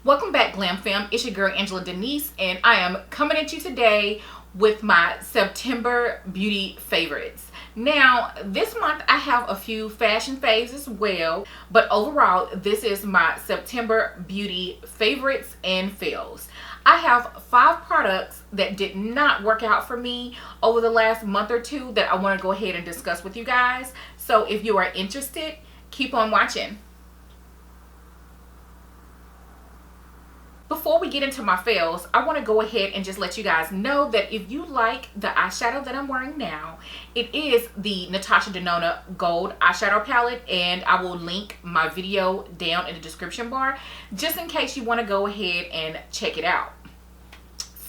Welcome back, Glam Fam. It's your girl Angela Denise, and I am coming at you today with my September beauty favorites. Now, this month I have a few fashion faves as well, but overall, this is my September beauty favorites and fails. I have 5 products that did not work out for me over the last month or two that I want to go ahead and discuss with you guys. So if you are interested, keep on watching. Before we get into my fails, I want to go ahead and just let you guys know that if you like the eyeshadow that I'm wearing now, it is the Natasha Denona Gold Eyeshadow Palette, and I will link my video down in the description bar just in case you want to go ahead and check it out.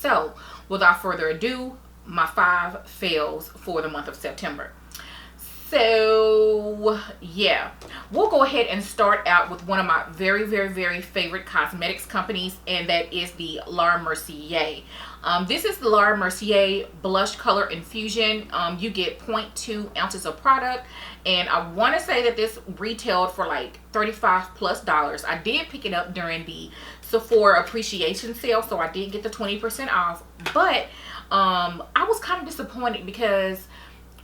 So, without further ado, my 5 fails for the month of September. So yeah, we'll go ahead and start out with one of my very favorite cosmetics companies, and that is the Laura Mercier. This is the Laura Mercier blush color infusion. You get 0.2 ounces of product, and I want to say that this retailed for like $35+. I did pick it up during the Sephora appreciation sale, so I did get the 20% off, but I was kind of disappointed because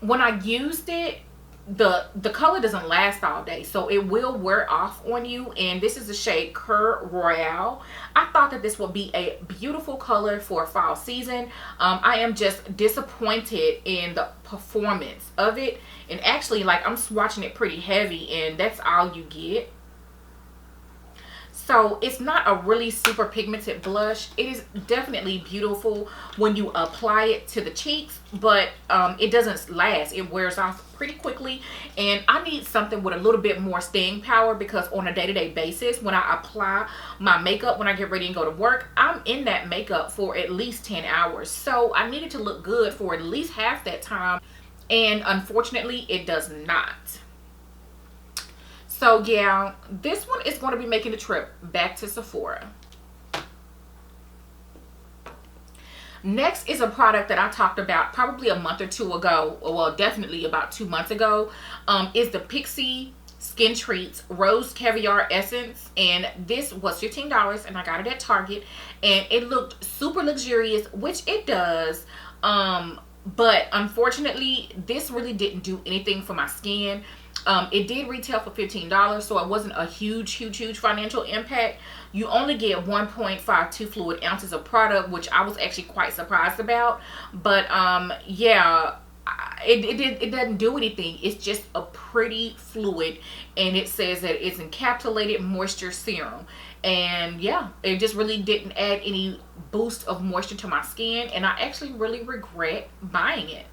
when I used it, the color doesn't last all day, so it will wear off on you. And this is the shade Royale. I thought that this would be a beautiful color for fall season. I am just disappointed in the performance of it, and actually, like, I'm swatching it pretty heavy and that's all you get. So it's not a really super pigmented blush. It is definitely beautiful when you apply it to the cheeks, but it doesn't last. It wears off pretty quickly, and I need something with a little bit more staying power because on a day-to-day basis, when I apply my makeup, when I get ready and go to work, I'm in that makeup for at least 10 hours. So I need it to look good for at least half that time, and unfortunately, it does not. So yeah, this one is going to be making the trip back to Sephora. Next is a product that I talked about probably a month or two ago, or well, definitely about 2 months ago, is the Pixi Skin Treats Rose Caviar Essence, and this was $15, and I got it at Target, and it looked super luxurious, which it does, but unfortunately, this really didn't do anything for my skin. It did retail for $15, so it wasn't a huge financial impact. You only get 1.52 fluid ounces of product, which I was actually quite surprised about. But yeah, it doesn't do anything. It's just a pretty fluid, and it says that it's encapsulated moisture serum. And yeah, it just really didn't add any boost of moisture to my skin, and I actually really regret buying it.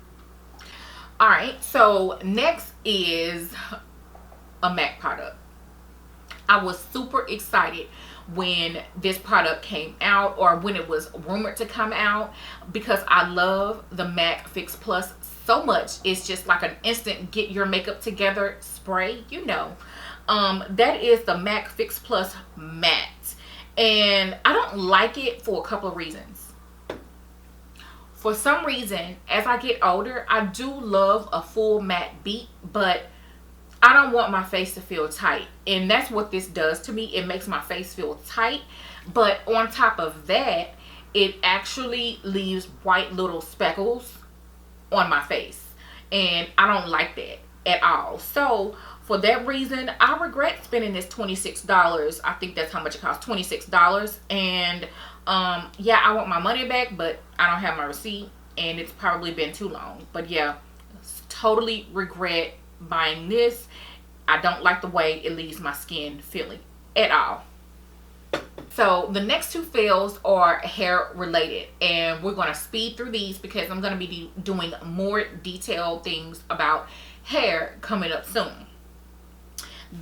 Alright, so next is a MAC product. I was super excited when this product came out, or when it was rumored to come out, because I love the MAC Fix Plus so much. It's just like an instant get your makeup together spray, you know. That is the MAC Fix Plus Matte, and I don't like it for a couple of reasons. For some reason, as I get older, I do love a full matte beat, but I don't want my face to feel tight. And that's what this does to me. It makes my face feel tight. But on top of that, it actually leaves white little speckles on my face. And I don't like that at all. So for that reason, I regret spending this $26. I think that's how much it costs, $26. And yeah, I want my money back, but I don't have my receipt, and it's probably been too long. But yeah, totally regret buying this. I don't like the way it leaves my skin feeling at all. So the next 2 fails are hair related, and we're going to speed through these because I'm going to be doing more detailed things about hair coming up soon.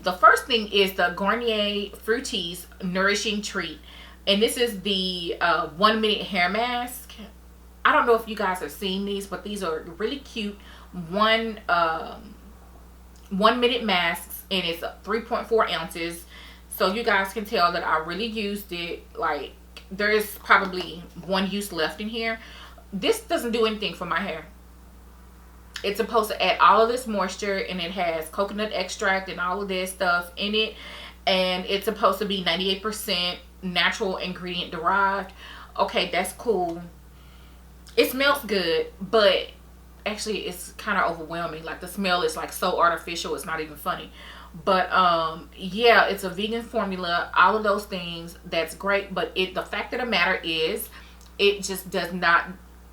The first thing is the Garnier Fructis Nourishing Treat. And this is the 1 minute hair mask. I don't know if you guys have seen these, but these are really cute 1 minute masks, and it's 3.4 ounces. So you guys can tell that I really used it. Like, there is probably 1 use left in here. This doesn't do anything for my hair. It's supposed to add all of this moisture, and it has coconut extract and all of this stuff in it. and it's supposed to be 98% natural ingredient derived. Okay, that's cool. It smells good, but actually it's kind of overwhelming. Like, the smell is like so artificial, it's not even funny. But yeah, it's a vegan formula, all of those things. That's great, but the fact of the matter is, it just does not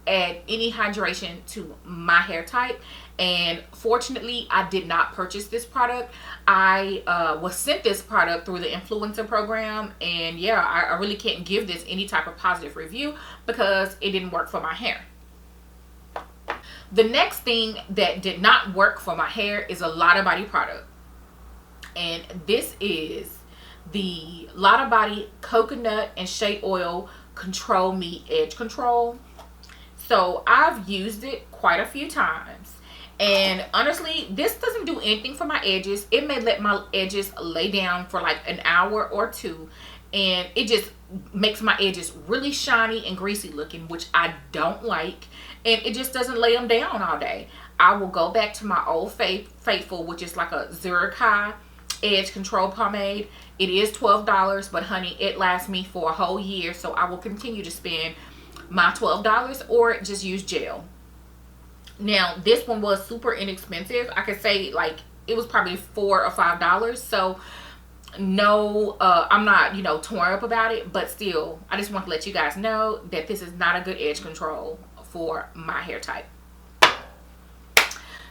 add any hydration to my hair type. And fortunately, I did not purchase this product. I was sent this product through the influencer program, and yeah, I really can't give this any type of positive review because it didn't work for my hair. The next thing that did not work for my hair is a Lotta body product, and this is the Lotta body coconut and shea oil control me edge control. So I've used it quite a few times, and honestly, this doesn't do anything for my edges. It may let my edges lay down for like an hour or two, and it just makes my edges really shiny and greasy looking, which I don't like. And it just doesn't lay them down all day. I will go back to my old faithful, which is like a Zurich edge control pomade. It is $12, but honey, it lasts me for a whole year, so I will continue to spend my $12 or just use gel. Now, this one was super inexpensive. I could say like it was probably $4 or $5. So no, I'm not, you know, torn up about it, but still, I just want to let you guys know that this is not a good edge control for my hair type.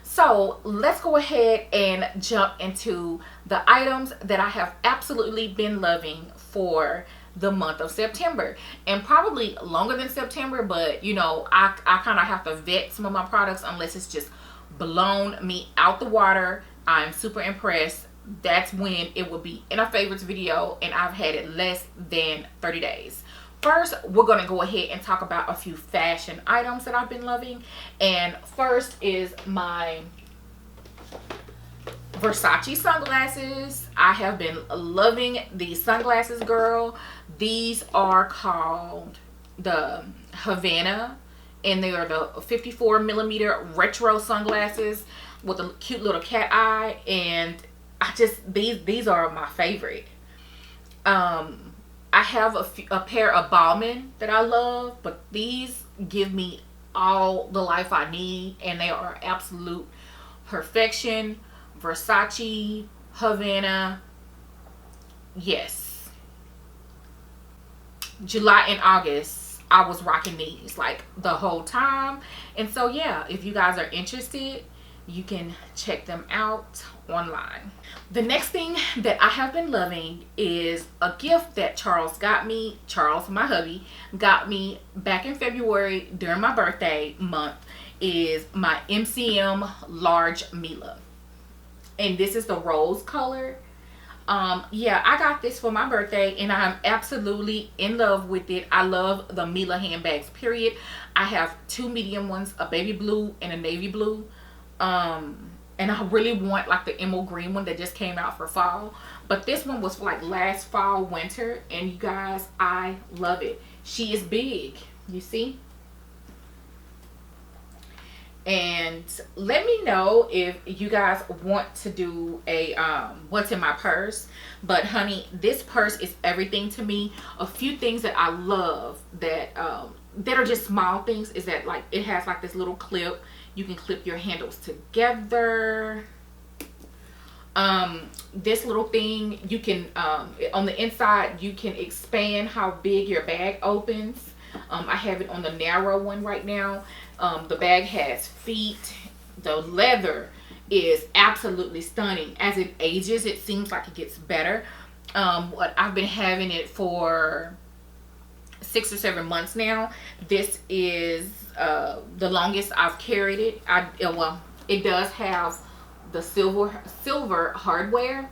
So let's go ahead and jump into the items that I have absolutely been loving for the month of September, and probably longer than September, but you know, I kind of have to vet some of my products unless it's just blown me out the water. I'm super impressed. That's when it will be in a favorites video, and I've had it less than 30 days. First, we're going to go ahead and talk about a few fashion items that I've been loving. And first is my Versace sunglasses. I have been loving these sunglasses, girl. These are called the Havana, and they are the 54mm retro sunglasses with a cute little cat eye. And I just, these are my favorite. I have a pair of Ballman that I love, but these give me all the life I need, and they are absolute perfection. Versace, Havana, yes. July and August, I was rocking these like the whole time. And so yeah, if you guys are interested, you can check them out online. The next thing that I have been loving is a gift that Charles got me. Charles, my hubby, got me back in February during my birthday month. Is my MCM large Milla, and this is the rose color. Yeah, I got this for my birthday, and I'm absolutely in love with it. I love the Milla handbags, period. I have two medium ones, a baby blue and a navy blue. And I really want like the emerald green one that just came out for fall, but this one was for like last fall, winter, and you guys, I love it. She is big, you see. And let me know if you guys want to do a what's in my purse. But honey, this purse is everything to me. A few things that I love that that are just small things is that like it has like this little clip. You can clip your handles together. This little thing, you can on the inside you can expand how big your bag opens. I have it on the narrow one right now. The bag has feet. The leather is absolutely stunning. As it ages, it seems like it gets better. What I've been having it for 6 or 7 months now. This is the longest I've carried it. Well, it does have the silver hardware.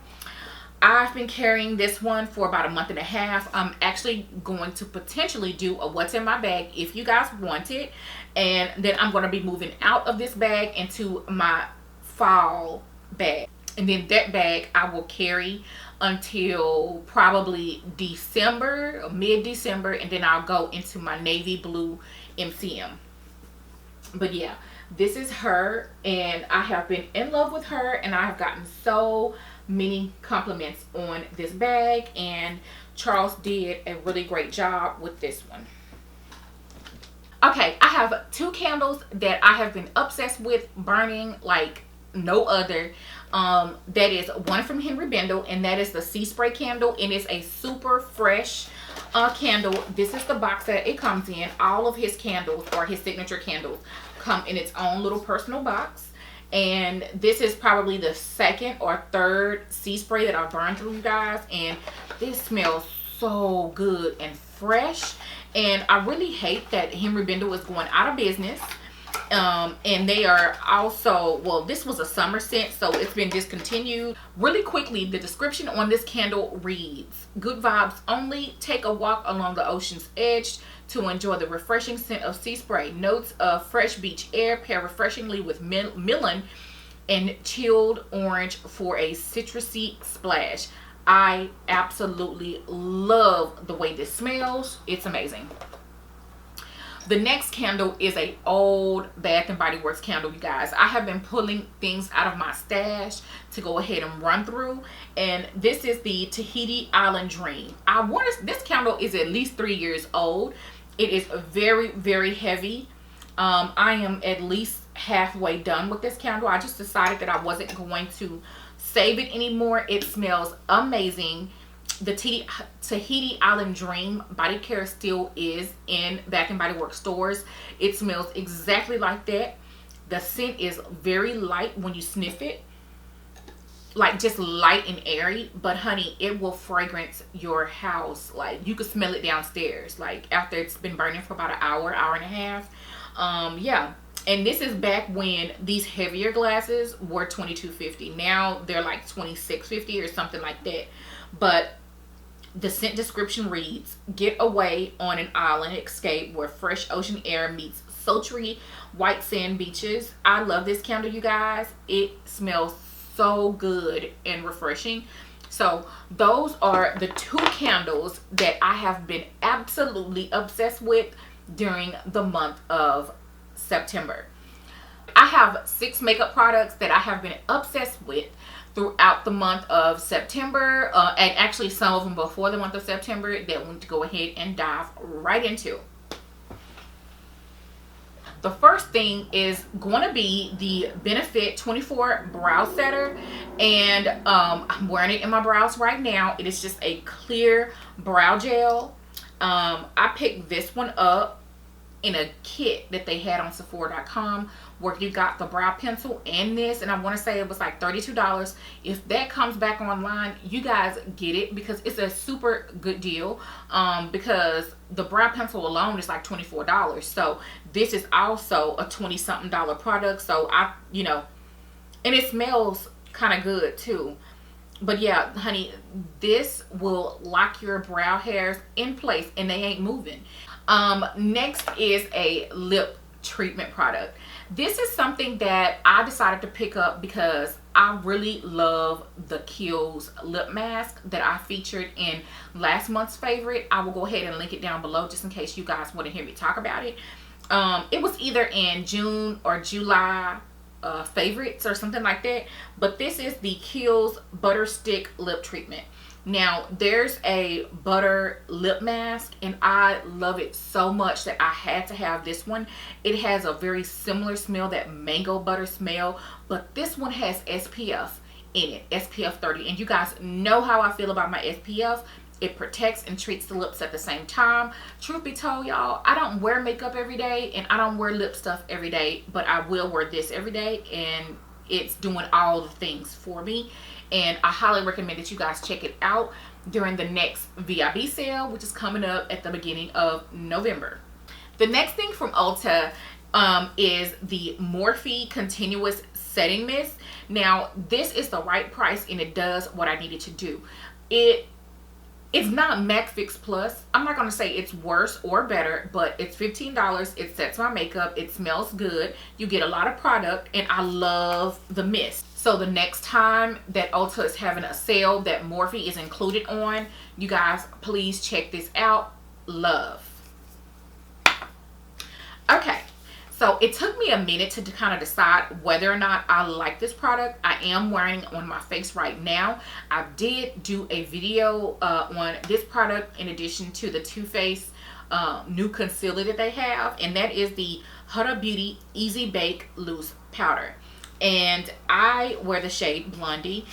I've been carrying this one for about a month and a half. I'm actually going to potentially do a what's in my bag if you guys want it, and then I'm going to be moving out of this bag into my fall bag, and then that bag I will carry until probably December, mid-December, and then I'll go into my navy blue MCM. But yeah, this is her, and I have been in love with her, and I have gotten so many compliments on this bag, and Charles did a really great job with this one. Okay, I have two candles that I have been obsessed with, burning like no other. That is one from Henri Bendel, and that is the Sea Spray candle, and it's a super fresh candle. This is the box that it comes in. All of his candles, or his signature candles, come in its own little personal box. And this is probably the second or third Sea Spray that I've burned through, you guys, and this smells so good and fresh. And I really hate that Henri Bendel is going out of business. And they are also, well, this was a summer scent, so it's been discontinued. Really quickly, the description on this candle reads, "Good vibes only. Take a walk along the ocean's edge to enjoy the refreshing scent of sea spray. Notes of fresh beach air pair refreshingly with Milla and chilled orange for a citrusy splash." I absolutely love the way this smells. It's amazing. The next candle is a old Bath and Body Works candle, you guys. I have been pulling things out of my stash to go ahead and run through, and this is the Tahiti Island Dream. This candle is at least 3 years old. It is very, very heavy. I am at least halfway done with this candle. I just decided that I wasn't going to save it anymore. It smells amazing. The Tahiti Island Dream body care still is in Bath and Body Works stores. It smells exactly like that. The scent is very light when you sniff it, like just light and airy, but honey, it will fragrance your house. Like you could smell it downstairs, like after it's been burning for about an hour and a half. Yeah. And this is back when these heavier glasses were $22.50. Now they're like $26.50 or something like that. But the scent description reads, "Get away on an island escape where fresh ocean air meets sultry white sand beaches." I love this candle, you guys. It smells so good and refreshing. So those are the two candles that I have been absolutely obsessed with during the month of September. I have 6 makeup products that I have been obsessed with throughout the month of September, and actually some of them before the month of September that we need to go ahead and dive right into. The first thing is going to be the Benefit 24 Brow Setter, and I'm wearing it in my brows right now. It is just a clear brow gel. I picked this one up in a kit that they had on Sephora.com, where you got the brow pencil and this, and I want to say it was like $32. If that comes back online, you guys get it, because it's a super good deal, because the brow pencil alone is like $24. So this is also a 20-something dollar product. So and it smells kind of good too. But yeah, honey, this will lock your brow hairs in place and they ain't moving. Next is a lip treatment product. This is something that I decided to pick up because I really love the Kheils lip mask that I featured in last month's favorite. I will go ahead and link it down below just in case you guys want to hear me talk about it. It was either in June or July favorites or something like that, but this is the Kheils Butterstick lip treatment. Now there's a butter lip mask and I love it so much that I had to have this one. It has a very similar smell, that mango butter smell, but this one has SPF in it, SPF 30, and you guys know how I feel about my SPF. It protects and treats the lips at the same time. Truth be told, y'all, I don't wear makeup every day and I don't wear lip stuff every day, but I will wear this every day, and it's doing all the things for me. And I highly recommend that you guys check it out during the next VIB sale, which is coming up at the beginning of November. The next thing from Ulta is the Morphe Continuous Setting Mist. Now, this is the right price and it does what I needed to do. It's not MAC Fix Plus. I'm not going to say it's worse or better, but it's $15. It sets my makeup. It smells good. You get a lot of product, and I love the mist. So the next time that Ulta is having a sale that Morphe is included on, you guys, please check this out. Love. Okay, So it took me a minute to kind of decide whether or not I like this product. I am wearing it on my face right now. I did do a video on this product in addition to the Too Faced new concealer that they have, and that is the Huda Beauty Easy Bake Loose Powder. And I wear the shade Blondie,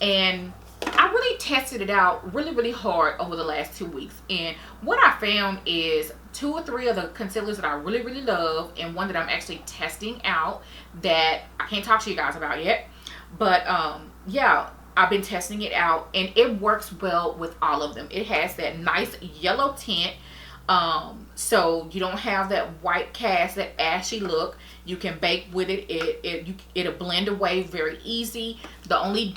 and I really tested it out really hard over the last 2 weeks. And what I found is 2 or 3 of the concealers that I really love, and one that I'm actually testing out that I can't talk to you guys about yet. But yeah, I've been testing it out and it works well with all of them. It has that nice yellow tint, so you don't have that white cast, that ashy look. You can bake with it. It'll blend away very easy. The only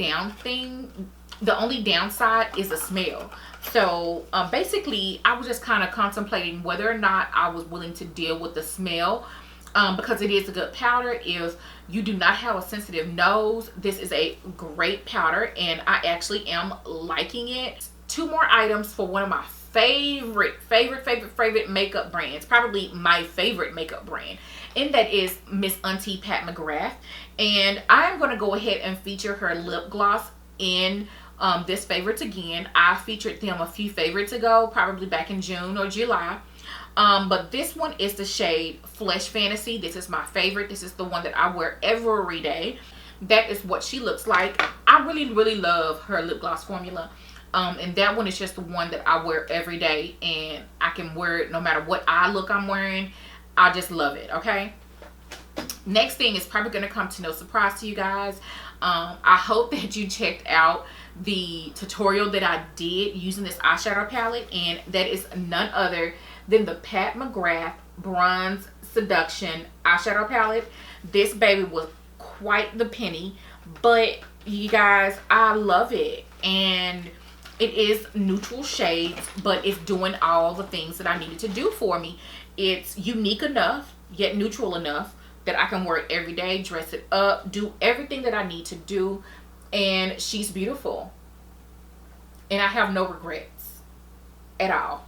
downside is the smell. So basically I was just kind of contemplating whether or not I was willing to deal with the smell, because it is a good powder. If you do not have a sensitive nose, this is a great powder and I actually am liking it. 2 more items for one of my favorite makeup brands, probably my favorite makeup brand, and that is Miss Auntie Pat McGrath. And I'm going to go ahead and feature her lip gloss in this favorites again. I featured them a few favorites ago, probably back in June or July. But this one is the shade Flesh Fantasy. This is my favorite. This is the one that I wear every day. That is what she looks like. I really love her lip gloss formula. And that one is just the one that I wear every day, and I can wear it no matter what eye look I'm wearing. I just love it. Okay, next thing is probably going to come to no surprise to you guys. I hope that you checked out the tutorial that I did using this eyeshadow palette, and that is none other than the Pat McGrath Bronze Seduction eyeshadow palette. This baby was quite the penny, but you guys, I love it. And it is neutral shades, but it's doing all the things that I needed to do for me. It's unique enough, yet neutral enough that I can wear it every day, dress it up, do everything that I need to do. And she's beautiful. And I have no regrets at all.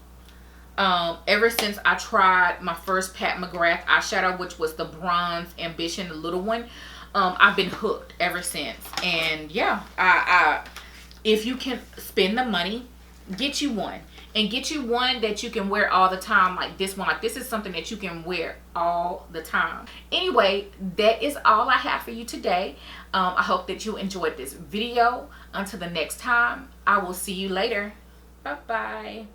Ever since I tried my first Pat McGrath eyeshadow, which was the Bronze Ambition, the little one, I've been hooked ever since. And yeah, if you can spend the money, get you one. And get you one that you can wear all the time, like this one. Like this is something that you can wear all the time. Anyway, that is all I have for you today. I hope that you enjoyed this video. Until the next time, I will see you later. Bye-bye.